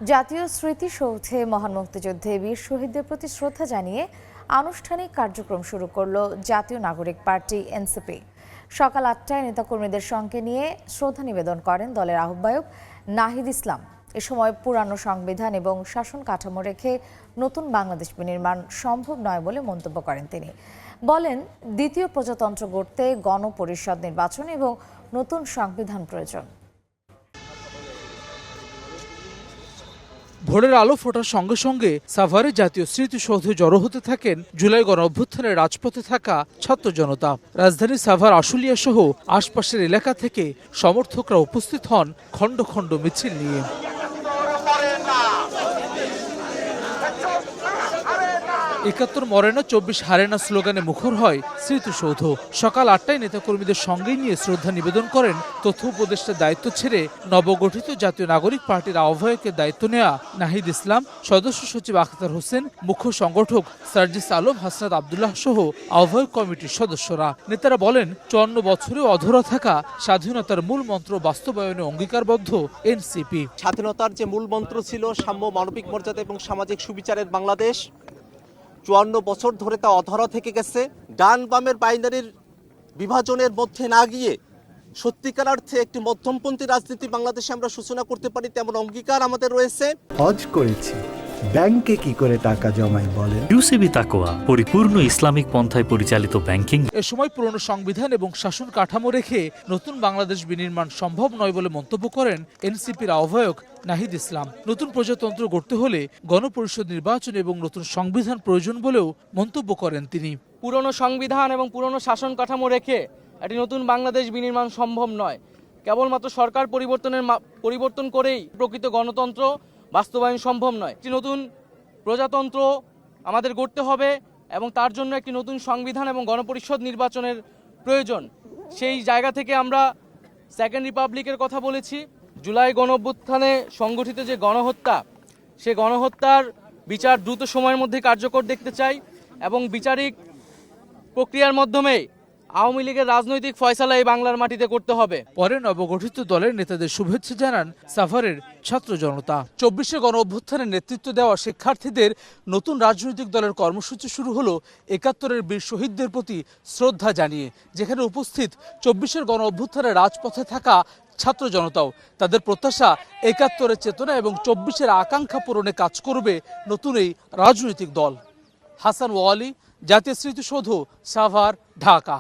জাতীয় স্মৃতিসৌধে মহান মুক্তিযুদ্ধে বীর শহীদদের প্রতি শ্রদ্ধা জানিয়ে আনুষ্ঠানিক কার্যক্রম শুরু করল জাতীয় নাগরিক পার্টি এনসিপি। সকাল ৮টায় নেতাকর্মীদের সঙ্গে নিয়ে শ্রদ্ধা নিবেদন করেন দলের আহ্বায়ক নাহিদ ইসলাম। এ সময় পুরানো সংবিধান এবং শাসন কাঠামো রেখে নতুন বাংলাদেশ বিনির্মাণ সম্ভব নয় বলে মন্তব্য করেন তিনি। বলেন, দ্বিতীয় প্রজাতন্ত্র গড়তে গণপরিষদ নির্বাচন এবং নতুন সংবিধান প্রয়োজন। ভোরের আলো ফোটার সঙ্গে সঙ্গে সাভারে জাতীয় স্মৃতিসৌধে জড়ো হতে থাকেন জুলাই গণ অভ্যুত্থানের রাজপথে থাকা ছাত্র জনতা। রাজধানী সাভার আশুলিয়া সহ আশপাশের এলাকা থেকে সমর্থকরা উপস্থিত হন খণ্ড খণ্ড মিছিল নিয়ে। ৭১ মরে না ২৪ হারে না স্লোগানে মুখর হয় স্মৃতিসৌধ। সকাল ৮টায় নেতাকর্মীদের সঙ্গেই নিয়ে শ্রদ্ধা নিবেদন করেন তথ্য উপদেষ্টার দায়িত্ব ছেড়ে নবগঠিত জাতীয় নাগরিক পার্টির আহ্বায়কের দায়িত্ব নেওয়া নাহিদ ইসলাম, সদস্য সচিব আখতার হোসেন, মুখ্য সংগঠক সার্জিস আলম, হাসনাত আবদুল্লাহ সহ আহ্বায়ক কমিটির সদস্যরা। নেতারা বলেন, ৫৪ বছরেও অধরা থাকা স্বাধীনতার মূল মন্ত্র বাস্তবায়নে অঙ্গীকারবদ্ধ এনসিপি। স্বাধীনতার যে মূল মন্ত্র ছিল সাম্য, মানবিক মর্যাদা এবং সামাজিক সুবিচারের বাংলাদেশ, ৫৪ বছর ধরে তা অধরা থেকে গেছে। ডান বামের বাইনারির বিভাজনের মধ্যে না গিয়ে সত্যিকার অর্থে একটি মধ্যমপন্থী রাজনীতি বাংলাদেশে আমরা সূচনা করতে পারি, তেমন অঙ্গীকার আমাদের রয়েছে। হজ করেছি, ব্যাংকে কি করে টাকা জমাই বলেন? ইউসিবি তাকওয়া, পরিপূর্ণ ইসলামিক পন্থায় পরিচালিত ব্যাংকিং। এ সময় পুরনো সংবিধান এবং শাসন কাঠামো রেখে নতুন বাংলাদেশ বিনির্মাণ সম্ভব নয় বলে মন্তব্য করেন এনসিপির আহ্বায়ক নাহিদ ইসলাম। নতুন প্রজাতন্ত্র গড়তে হলে গণপরিষদ নির্বাচন এবং নতুন সংবিধান প্রয়োজন বলেও মন্তব্য করেন তিনি। পুরনো সংবিধান এবং পুরনো শাসন কাঠামো রেখে একটি নতুন বাংলাদেশ বিনির্মাণ সম্ভব নয়। কেবলমাত্র সরকার পরিবর্তন করেই প্রকৃত গণতন্ত্র বাস্তবায়ন সম্ভব নয়। একটি নতুন প্রজাতন্ত্র আমাদের গড়তে হবে এবং তার জন্য একটি নতুন সংবিধান এবং গণপরিষদ নির্বাচনের প্রয়োজন। সেই জায়গা থেকে আমরা সেকেন্ড রিপাবলিকের কথা বলেছি। জুলাই গণঅভ্যুত্থানে সংগঠিত যে গণহত্যা, সে গণহত্যার বিচার দ্রুত সময়ের মধ্যে কার্যকর দেখতে চাই এবং বিচারিক প্রক্রিয়ার মাধ্যমে আওয়ামী লীগের রাজনৈতিক ফয়সালা এই বাংলার মাটিতে করতে হবে। পরে নবগঠিত দলের নেতাদের শুভেচ্ছা জানান সাভারের ছাত্র জনতা। ২৪শে গণ অভ্যুত্থানের নেতৃত্ব দেওয়া শিক্ষার্থীদের নতুন রাজনৈতিক দলের কর্মসূচি শুরু হলো ৭১-এর বীর শহীদদের প্রতি শ্রদ্ধা জানিয়ে, যেখানে উপস্থিত ২৪শের গণ অভ্যুত্থানের রাজপথে থাকা ছাত্র জনতাও। তাদের প্রত্যাশা ৭১-এর চেতনা এবং ২৪শের আকাঙ্ক্ষা পূরণে কাজ করবে নতুন এই রাজনৈতিক দল। হাসান ওয়ালি, জাতীয় স্মৃতিসৌধ, সাভার, ঢাকা।